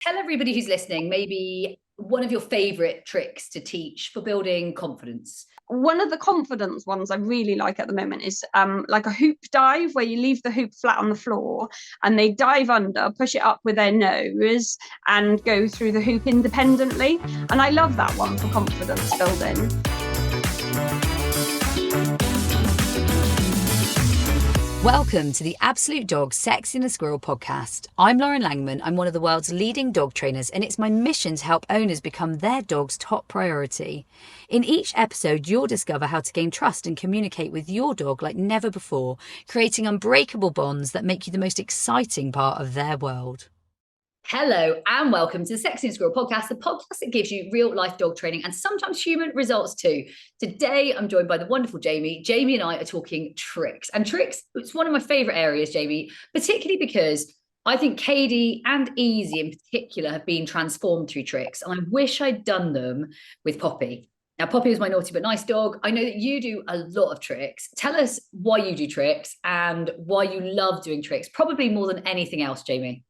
Tell everybody who's listening, maybe one of your favorite tricks to teach for building confidence. One of the confidence ones I really like at the moment is like a hoop dive, where you leave the hoop flat on the floor and they dive under, push it up with their nose and go through the hoop independently. And I love that one for confidence building. Welcome to the Absolute Dogs Sexy and the Squirrel podcast. I'm Lauren Langman. I'm one of the world's leading dog trainers, and it's my mission to help owners become their dog's top priority. In each episode, you'll discover how to gain trust and communicate with your dog like never before, creating unbreakable bonds that make you the most exciting part of their world. Hello and welcome to the Sexy and Squirrel podcast, the podcast that gives you real life dog training and sometimes human results too. Today, I'm joined by the wonderful Jamie. Jamie and I are talking tricks. And tricks, it's one of my favorite areas, Jamie, particularly because I think Katie and Easy in particular have been transformed through tricks. And I wish I'd done them with Poppy. Now, Poppy is my naughty but nice dog. I know that you do a lot of tricks. Tell us why you do tricks and why you love doing tricks, probably more than anything else, Jamie.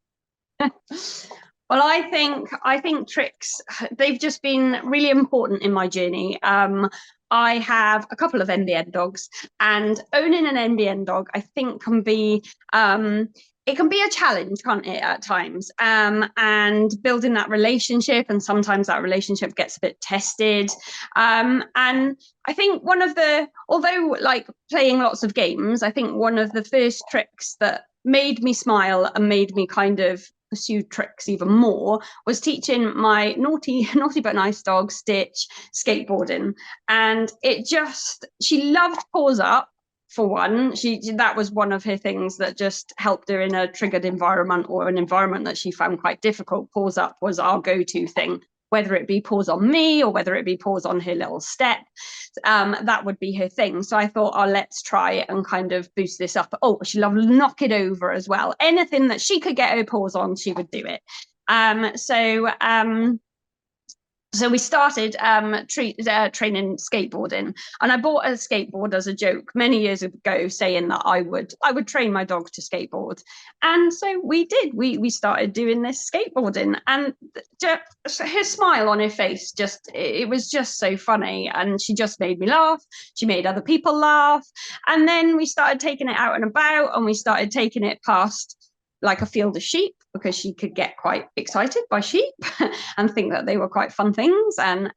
Well, I think tricks, they've just been really important in my journey. I have a couple of NBN dogs, and owning an NBN dog, I think, can be it can be a challenge, can't it, at times? And building that relationship, and sometimes that relationship gets a bit tested. And I think although like playing lots of games, I think one of the first tricks that made me smile and made me kind of pursue tricks even more was teaching my naughty but nice dog Stitch skateboarding. And she loved paws up. For one, that was one of her things that just helped her in a triggered environment or an environment that she found quite difficult. Paws up was our go-to thing, whether it be paws on me or whether it be paws on her little step. That would be her thing. So I thought, let's try it and kind of boost this up. Oh, she loved knock it over as well. Anything that she could get her paws on, she would do it. So we started training skateboarding, and I bought a skateboard as a joke many years ago, saying that I would train my dog to skateboard. And so we did. We started doing this skateboarding, and her smile on her face, it was just so funny, and she just made me laugh. She made other people laugh, and then we started taking it out and about, and we started taking it past like a field of sheep, because she could get quite excited by sheep and think that they were quite fun things, and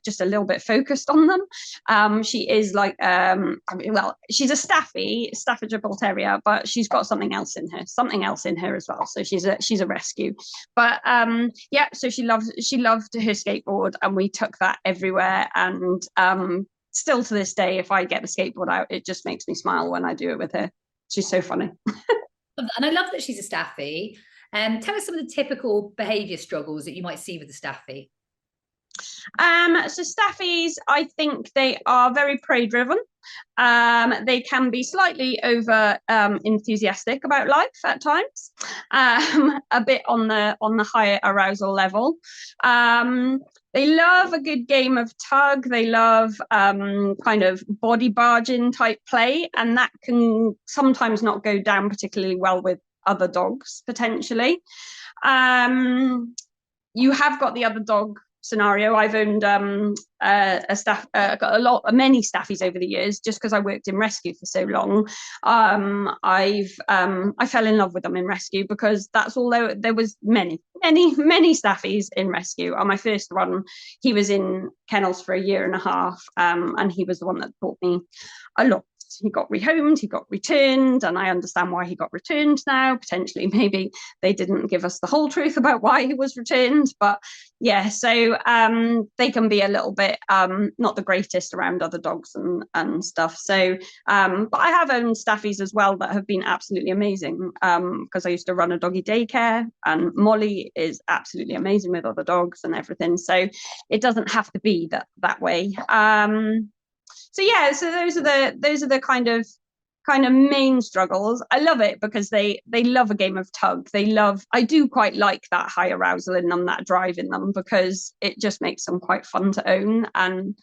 just a little bit focused on them. She is like, she's a Staffordshire Bull Terrier, but she's got something else in her as well. So she's a rescue. But so she loved her skateboard, and we took that everywhere. And still to this day, if I get the skateboard out, it just makes me smile when I do it with her. She's so funny. And I love that she's a Staffy. Tell us some of the typical behaviour struggles that you might see with the Staffy. So Staffies, I think they are very prey driven. They can be slightly over enthusiastic about life at times, a bit on the higher arousal level. They love a good game of tug. They love kind of body barging type play, and that can sometimes not go down particularly well with other dogs, potentially. You have got the other dog scenario. I've owned many Staffies over the years, just because I worked in rescue for so long. I fell in love with them in rescue, because that's all there was many Staffies in rescue. On my first one, he was in kennels for 1.5 years, and he was the one that taught me a lot. He got rehomed, he got returned, and I understand why he got returned now. Potentially, maybe they didn't give us the whole truth about why he was returned, but yeah, so they can be a little bit not the greatest around other dogs and stuff. So but I have owned Staffies as well that have been absolutely amazing, because I used to run a doggy daycare, and Molly is absolutely amazing with other dogs and everything. So it doesn't have to be that way. So those are the kind of main struggles. I love it because they love a game of tug. I do quite like that high arousal in them, that drive in them, because it just makes them quite fun to own. And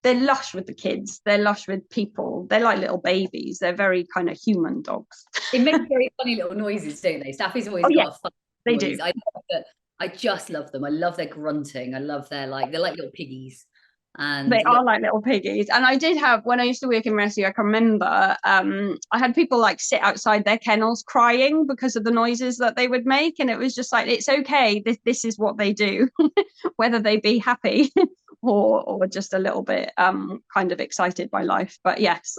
they're lush with the kids. They're lush with people. They're like little babies. They're very kind of human dogs. They make very funny little noises, don't they? Staffies always got a fun they noise. do. I love that I just love them. I love their grunting. I love they're like little piggies. And They are like little piggies. And I did have, when I used to work in rescue, I can remember I had people like sit outside their kennels crying because of the noises that they would make. And it was just like, it's okay. This is what they do, whether they be happy or just a little bit kind of excited by life. But yes.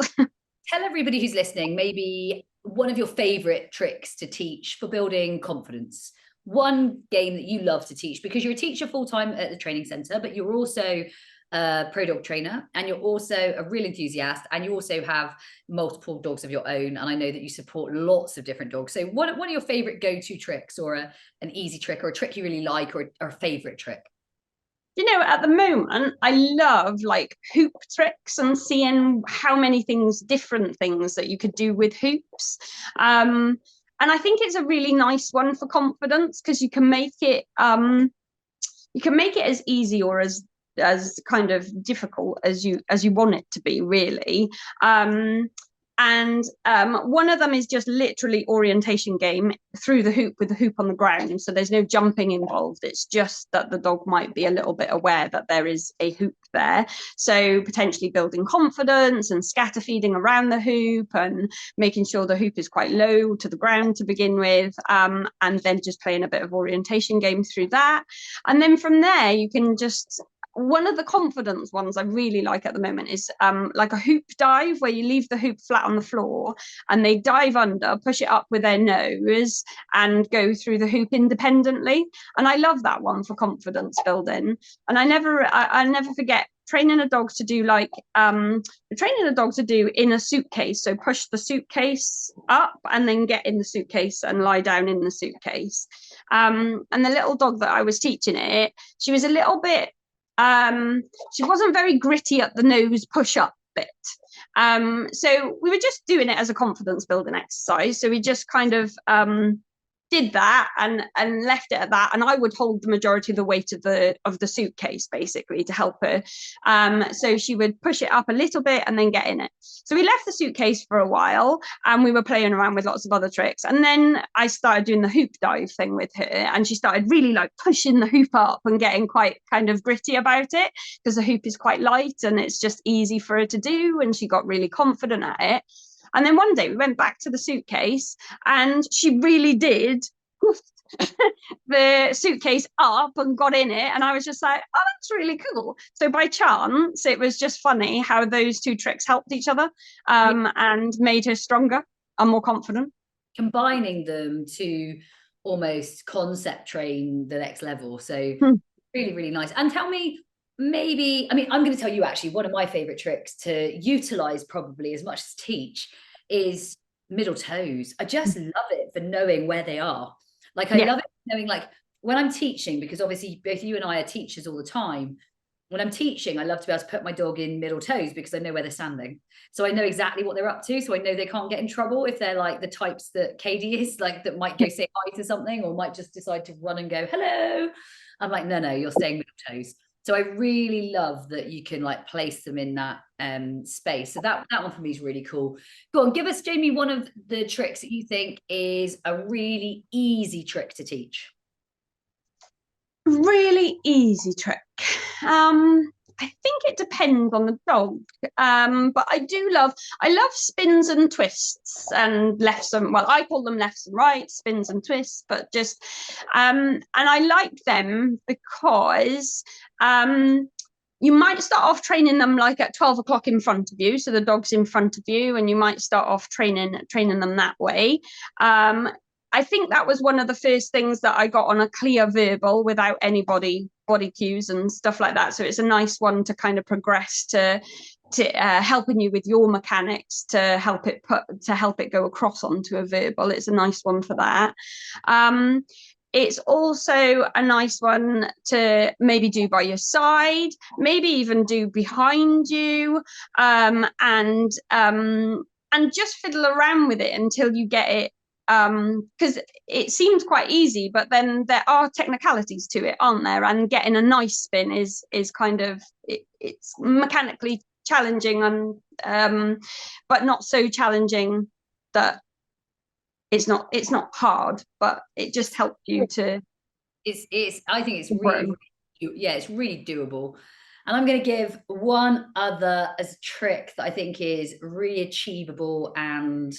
Tell everybody who's listening, maybe one of your favorite tricks to teach for building confidence. One game that you love to teach, because you're a teacher full-time at the training center, but you're also a pro dog trainer, and you're also a real enthusiast, and you also have multiple dogs of your own. And I know that you support lots of different dogs. So what are your favorite go-to tricks, or an easy trick, or a trick you really like, or a favorite trick? You know, at the moment, I love like hoop tricks and seeing how many different things that you could do with hoops. And I think it's a really nice one for confidence, because you can make it as easy or as kind of difficult as you want it to be, really. And one of them is just literally orientation game through the hoop, with the hoop on the ground. So there's no jumping involved. It's just that the dog might be a little bit aware that there is a hoop there. So potentially building confidence and scatter feeding around the hoop, and making sure the hoop is quite low to the ground to begin with. And then just playing a bit of orientation game through that. And then from there, you can just... One of the confidence ones I really like at the moment is like a hoop dive, where you leave the hoop flat on the floor and they dive under, push it up with their nose, and go through the hoop independently. And I love that one for confidence building. And I never forget training a dog to do in a suitcase. So push the suitcase up and then get in the suitcase and lie down in the suitcase. And the little dog that I was teaching it, she was a little bit... she wasn't very gritty at the nose push up bit. So we were just doing it as a confidence building exercise. So we just kind of did that and left it at that, and I would hold the majority of the weight of the suitcase, basically, to help her. So she would push it up a little bit and then get in it. So we left the suitcase for a while, and we were playing around with lots of other tricks, and then I started doing the hoop dive thing with her, and she started really like pushing the hoop up and getting quite kind of gritty about it, because the hoop is quite light and it's just easy for her to do, and she got really confident at it. And then one day we went back to the suitcase, and she really did the suitcase up and got in it. And I was just like, oh, that's really cool. So by chance, it was just funny how those two tricks helped each other, and made her stronger and more confident. Combining them to almost concept train the next level. So really, really nice. And tell me, maybe, I mean, I'm going to tell you actually one of my favorite tricks to utilize, probably as much as teach, is middle toes. I just love it for knowing where they are. Like, I love it knowing, like, when I'm teaching, because obviously both you and I are teachers all the time. When I'm teaching, I love to be able to put my dog in middle toes, because I know where they're standing. So I know exactly what they're up to. So I know they can't get in trouble if they're like the types that Katie is, like, that might go say hi to something, or might just decide to run and go, hello. I'm like, no, you're staying middle toes. So I really love that you can like place them in that space. So that one for me is really cool. Go on, give us, Jamie, one of the tricks that you think is a really easy trick to teach. Really easy trick. I think it depends on the dog, but I love spins and twists and lefts and, well, I call them lefts and rights, spins and twists, but just and I like them because you might start off training them like at 12 o'clock in front of you, so the dog's in front of you, and you might start off training them that way. I think that was one of the first things that I got on a clear verbal, without any body cues and stuff like that. So it's a nice one to kind of progress to helping you with your mechanics, to help it go across onto a verbal. It's a nice one for that. It's also a nice one to maybe do by your side, maybe even do behind you, and just fiddle around with it until you get it. Because it seems quite easy, but then there are technicalities to it, aren't there? And getting a nice spin is kind of it's mechanically challenging, and but not so challenging that it's not hard, but it just helps you to I think it's Right. it's really doable. And I'm going to give one other as a trick that I think is really achievable and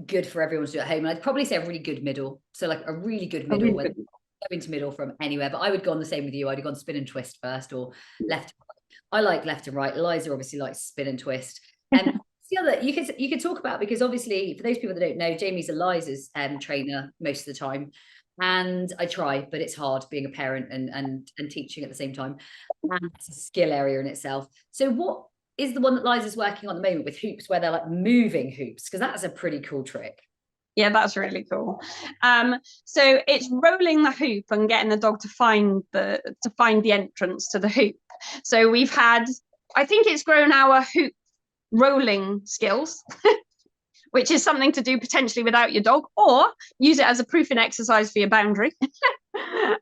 good for everyone to do at home. And I'd probably say a really good middle. So like a really good middle, Really when good. go into middle from anywhere. But I would go on the same with you. I'd have gone spin and twist first, or left. I like left and right. Eliza obviously likes spin and twist. And the other you could talk about, because obviously for those people that don't know, Jamie's Eliza's trainer most of the time. And I try, but it's hard being a parent and teaching at the same time. And it's a skill area in itself. So what is the one that Liza's working on at the moment with hoops, where they're like moving hoops? Because that's a pretty cool trick. Yeah, that's really cool. So it's rolling the hoop and getting the dog to find the entrance to the hoop. So we've had, I think it's grown our hoop rolling skills, which is something to do potentially without your dog, or use it as a proofing exercise for your boundary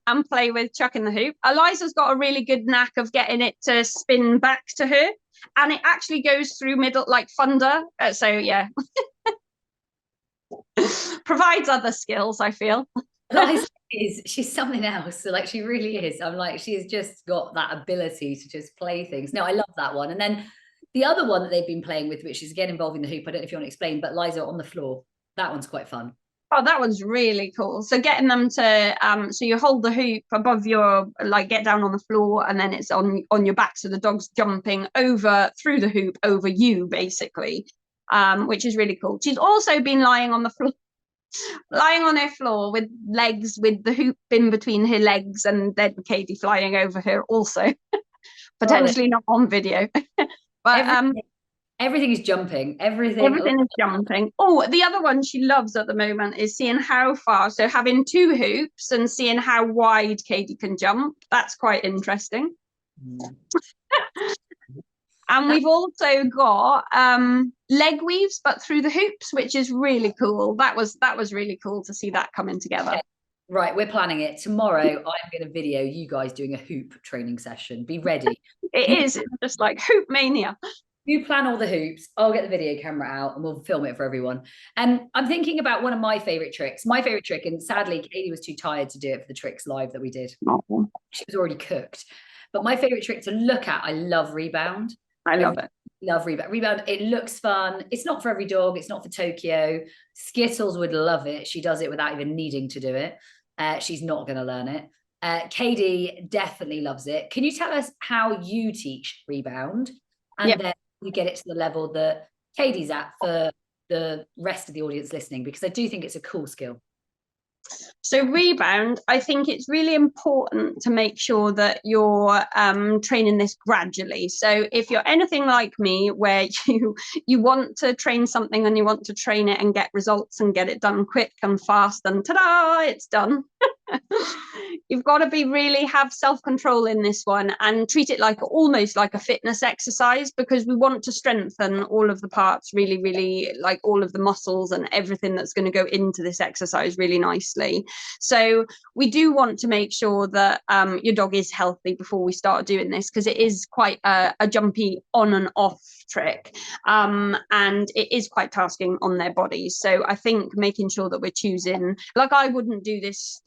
and play with chucking the hoop. Eliza's got a really good knack of getting it to spin back to her, and it actually goes through middle like thunder. So yeah. Provides other skills, I feel. She's something else. So like she really is. I'm like, she's just got that ability to just play things. No, I love that one. And then the other one that they've been playing with, which is again involving the hoop, I don't know if you want to explain, but Liza on the floor. That one's quite fun. Oh, that one's really cool. So getting them to so you hold the hoop above your, like, get down on the floor, and then it's on your back, so the dog's jumping over through the hoop over you, basically, which is really cool. She's also been lying on the floor, lying on her floor with legs, with the hoop in between her legs, and then Katie flying over her also. Potentially not on video. But everything is jumping. Everything is jumping. Oh, the other one she loves at the moment is seeing how far. So having two hoops and seeing how wide Katie can jump. That's quite interesting. And we've also got leg weaves, but through the hoops, which is really cool. That was really cool to see that coming together. Okay. Right, we're planning it. Tomorrow, I'm going to video you guys doing a hoop training session. Be ready. It's just like hoop mania. You plan all the hoops. I'll get the video camera out and we'll film it for everyone. And I'm thinking about one of my favorite tricks. My favorite trick, and sadly, Katie was too tired to do it for the tricks live that we did. Oh. She was already cooked. But my favorite trick to look at, I love rebound. I love it. Love rebound. Rebound, it looks fun. It's not for every dog. It's not for Tokyo. Skittles would love it. She does it without even needing to do it. She's not going to learn it. Katie definitely loves it. Can you tell us how you teach rebound? And then you get it to the level that Katie's at for the rest of the audience listening, because I do think it's a cool skill. So rebound, I think it's really important to make sure that you're training this gradually. So if you're anything like me, where you want to train something and you want to train it and get results and get it done quick and fast and ta-da, it's done. You've got to have self-control in this one and treat it like almost like a fitness exercise, because we want to strengthen all of the parts really, really, like all of the muscles and everything that's going to go into this exercise really nicely. So we do want to make sure that your dog is healthy before we start doing this, because it is quite a jumpy on and off trick, and it is quite tasking on their bodies. So I think making sure that we're choosing, like, I wouldn't do this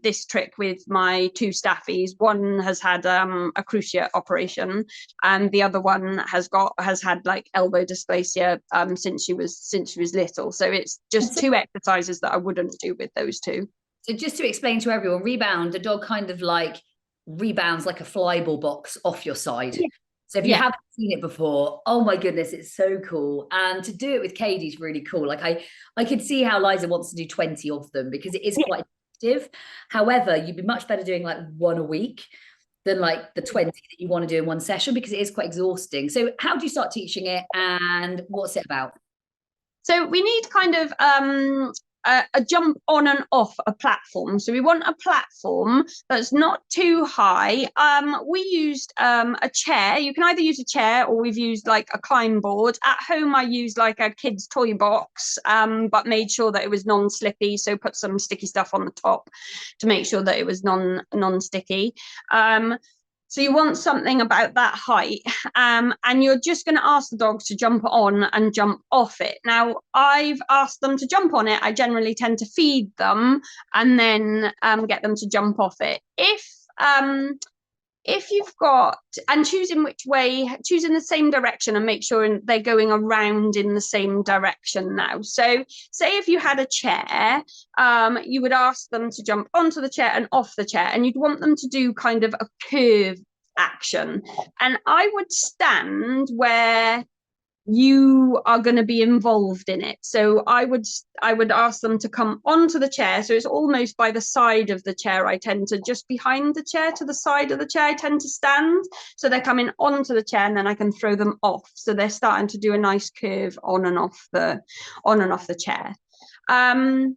this trick with my two staffies. One has had a cruciate operation, and the other one has had like elbow dysplasia since she was little. So it's just two exercises that I wouldn't do with those two. So just to explain to everyone, rebound, a dog kind of like rebounds like a fly ball box off your side. Yeah. So if you haven't seen it before, oh my goodness, it's so cool. And to do it with Katie's really cool. Like I could see how Liza wants to do 20 of them, because it is quite addictive. However, you'd be much better doing like one a week than like the 20 that you want to do in one session, because it is quite exhausting. So how do you start teaching it, and what's it about? So we need kind of a jump on and off a platform. So we want a platform that's not too high. We used a chair. You can either use a chair, or we've used like a climb board. At home, I used like a kid's toy box, but made sure that it was non-slippy. So put some sticky stuff on the top to make sure that it was non-sticky. So you want something about that height, and you're just going to ask the dog to jump on and jump off it. Now, I've asked them to jump on it. I generally tend to feed them and then get them to jump off it. If you've got, and choosing which way, choosing the same direction, and make sure they're going around in the same direction now. So say if you had a chair, you would ask them to jump onto the chair and off the chair, and you'd want them to do kind of a curve action. And I would stand where you are going to be involved in it. So I would ask them to come onto the chair. So it's almost by the side of the chair. I tend to, just behind the chair to the side of the chair, I tend to stand. So they're coming onto the chair, and then I can throw them off. So they're starting to do a nice curve on and off the chair. And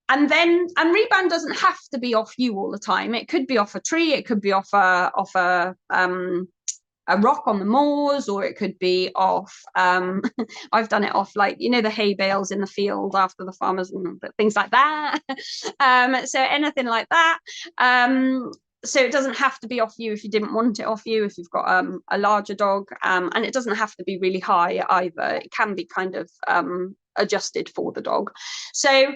rebound doesn't have to be off you all the time. It could be off a tree. It could be off a rock on the moors, or it could be off I've done it off, like, you know, the hay bales in the field after the farmers and things like that. So anything like that. So it doesn't have to be off you if you didn't want it off you, if you've got a larger dog, and it doesn't have to be really high either. It can be kind of adjusted for the dog. So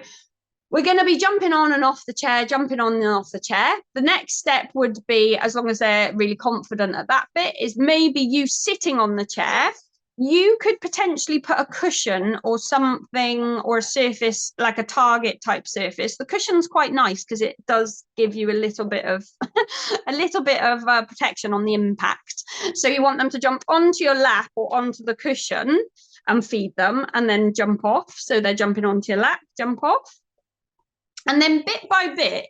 we're going to be jumping on and off the chair, jumping on and off the chair. The next step would be, as long as they're really confident at that bit, is maybe you sitting on the chair. You could potentially put a cushion or something, or a surface like a target type surface. The cushion's quite nice because it does give you a little bit of protection on the impact. So you want them to jump onto your lap or onto the cushion and feed them, and then jump off. So they're jumping onto your lap, jump off. And then bit by bit,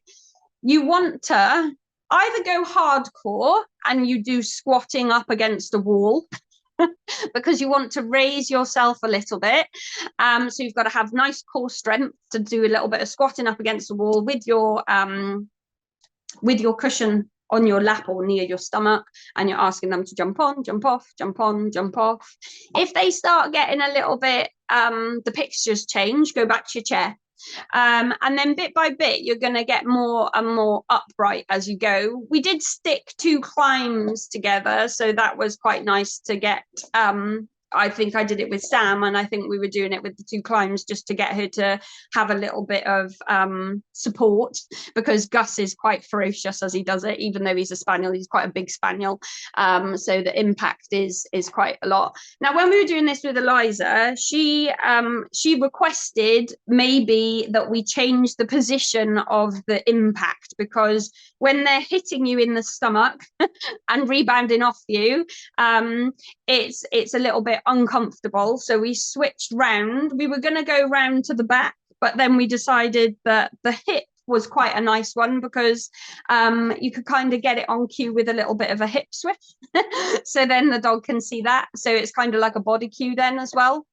you want to either go hardcore and you do squatting up against a wall because you want to raise yourself a little bit. So you've got to have nice core strength to do a little bit of squatting up against the wall with your cushion on your lap or near your stomach, and you're asking them to jump on, jump off, jump on, jump off. If they start getting a little bit, the pictures change, go back to your chair. And then bit by bit, you're going to get more and more upright as you go. We did stick 2 climbs together, so that was quite nice to get. I think I did it with Sam, and I think we were doing it with the 2 climbs just to get her to have a little bit of support, because Gus is quite ferocious as he does it. Even though he's a spaniel, he's quite a big spaniel, so the impact is quite a lot. Now, when we were doing this with Eliza, she requested maybe that we change the position of the impact, because when they're hitting you in the stomach and rebounding off you, it's a little bit uncomfortable. So we switched round. We were going to go round to the back, but then we decided that the hip was quite a nice one, because you could kind of get it on cue with a little bit of a hip switch. So then the dog can see that. So it's kind of like a body cue then as well.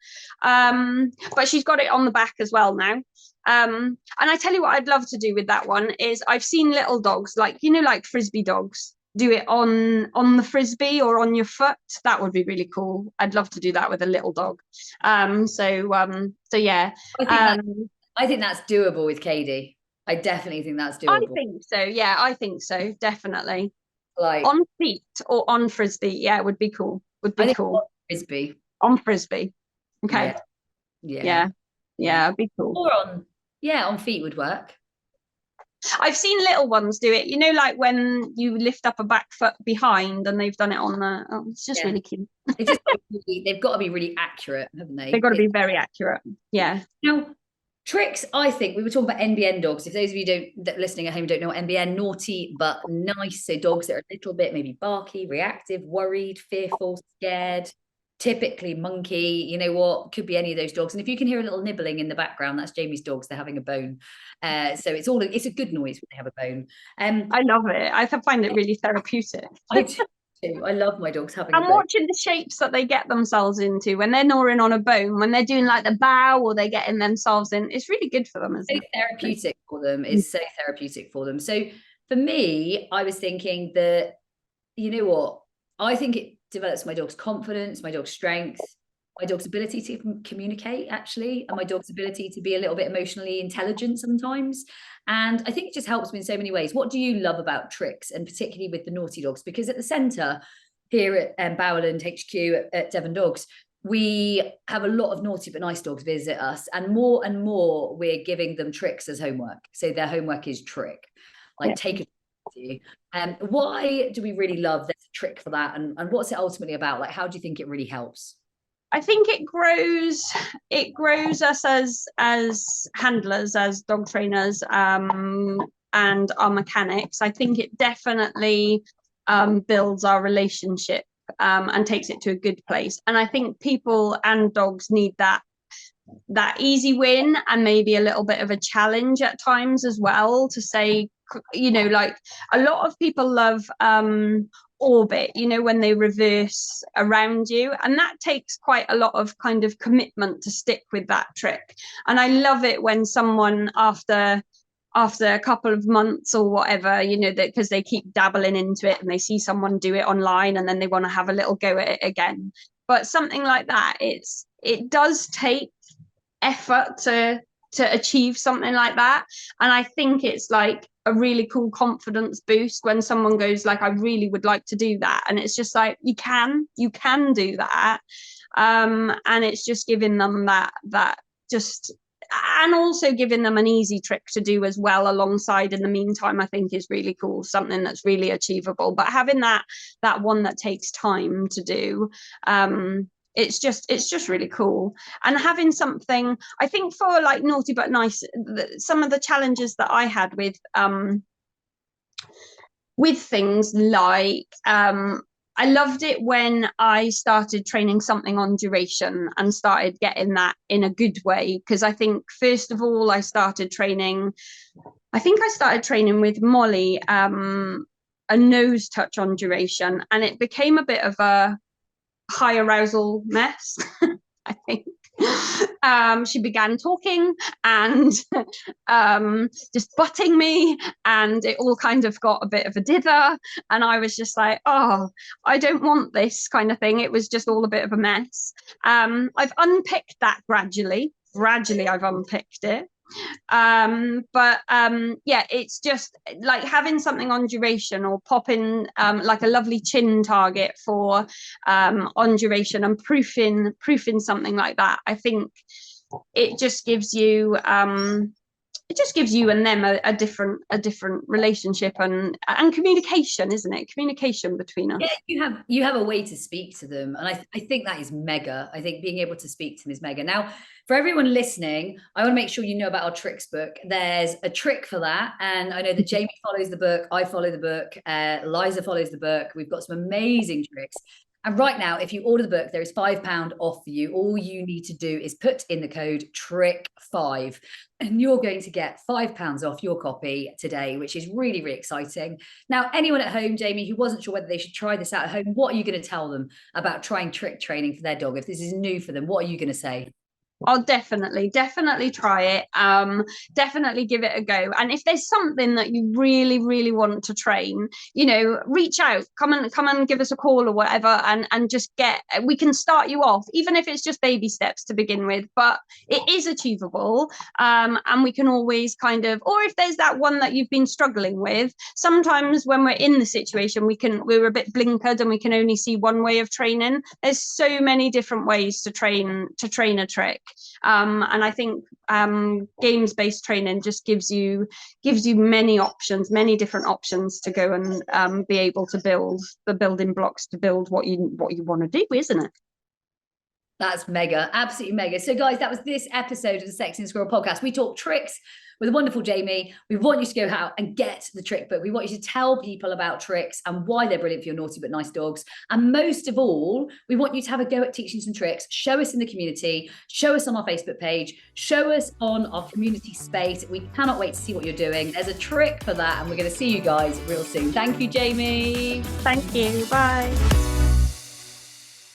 But she's got it on the back as well now. And I tell you what I'd love to do with that one is, I've seen little dogs, like, you know, like frisbee dogs, do it on the frisbee or on your foot. That would be really cool. I'd love to do that with a little dog. So yeah. I think that's doable with Katie. I definitely think that's doable. I think so. Yeah, I think so. Definitely. Like on feet or on frisbee. Yeah, it would be cool. Would be cool. On frisbee. On frisbee. Okay. Yeah. It'd be cool. Or on feet would work. I've seen little ones do it, you know, like when you lift up a back foot behind, and they've done it on the, it's just really cute. They've got to be really accurate, haven't they? They've got to be very accurate. Yeah. Now, tricks, I think we were talking about NBN dogs. If those of you listening at home don't know what NBN, naughty but nice. So dogs that are a little bit maybe barky, reactive, worried, fearful, scared, typically monkey, you know what, could be any of those dogs. And if you can hear a little nibbling in the background, that's Jamie's dogs. They're having a bone. So it's a good noise when they have a bone. I love it. I find it really therapeutic. I do too. I love my dogs having a bone. I'm watching the shapes that they get themselves into when they're gnawing on a bone, when they're doing like the bow, or they're getting themselves in. It's really good for them, isn't it? Therapeutic for them. It's so therapeutic for them. So for me, I was thinking that, you know what, I think it develops my dog's confidence, my dog's strength. my dog's ability to communicate, actually, and my dog's ability to be a little bit emotionally intelligent sometimes. And I think it just helps me in so many ways. What do you love about Tricks, and particularly with the naughty dogs? Because at the centre here at Bowerland HQ at Devon Dogs, we have a lot of naughty but nice dogs visit us, and more we're giving them Tricks as homework. So their homework is Trick, like take a trick. Why do we really love there's a trick for that, and what's it ultimately about? Like, how do you think it really helps? I think it grows us as handlers, as dog trainers, and our mechanics. I think it definitely builds our relationship and takes it to a good place. And I think people and dogs need that easy win, and maybe a little bit of a challenge at times as well, to say, you know, like a lot of people love orbit, you know, when they reverse around you, and that takes quite a lot of kind of commitment to stick with that trick. And I love it when someone after a couple of months or whatever, you know, that because they keep dabbling into it and they see someone do it online and then they want to have a little go at it again. But something like that, it does take effort to achieve something like that. And I think it's like a really cool confidence boost when someone goes like, I really would like to do that. And it's just like, you can do that. And it's just giving them that just, and also giving them an easy trick to do as well alongside in the meantime, I think is really cool, something that's really achievable. But having that one that takes time to do, it's just really cool. And having something, I think, for like naughty but nice, some of the challenges that I had with things like I loved it when I started training something on duration and started getting that in a good way, because I think first of all I started training with Molly a nose touch on duration, and it became a bit of a high arousal mess. I think she began talking and just butting me, and it all kind of got a bit of a dither, and I was just like, oh, I don't want this kind of thing. It was just all a bit of a mess. I've unpicked that gradually I've unpicked it. Yeah, it's just like having something on duration, or popping like a lovely chin target for on duration, and proofing something like that. I think it just gives you and them a different relationship and communication, isn't it? Communication between us. Yeah, you have a way to speak to them, and I think that is mega. I think being able to speak to them is mega. Now, for everyone listening, I want to make sure you know about our Tricks book. There's a trick for that, and I know that Jamie follows the book, I follow the book, Liza follows the book. We've got some amazing tricks. And right now, if you order the book, there is £5 off for you. All you need to do is put in the code TRICK5, and you're going to get £5 off your copy today, which is really, really exciting. Now, anyone at home, Jamie, who wasn't sure whether they should try this out at home, what are you going to tell them about trying trick training for their dog? If this is new for them, what are you going to say? I'll definitely try it. Definitely give it a go. And if there's something that you really, really want to train, you know, reach out, come and give us a call or whatever, and just we can start you off, even if it's just baby steps to begin with, but it is achievable. And we can always kind of, or if there's that one that you've been struggling with, sometimes when we're in the situation, we're a bit blinkered and we can only see one way of training. There's so many different ways to train a trick. And I think games-based training just gives you many different options to go and be able to build the building blocks to build what you want to do, isn't it? That's mega, absolutely mega. So guys, that was this episode of the Sexy and Squirrel podcast. We talk tricks with the wonderful Jamie. We want you to go out and get the trick book. We want you to tell people about tricks and why they're brilliant for your naughty but nice dogs. And most of all, we want you to have a go at teaching some tricks. Show us in the community, show us on our Facebook page, show us on our community space. We cannot wait to see what you're doing. There's a trick for that, and we're going to see you guys real soon. Thank you, Jamie. Thank you. Bye.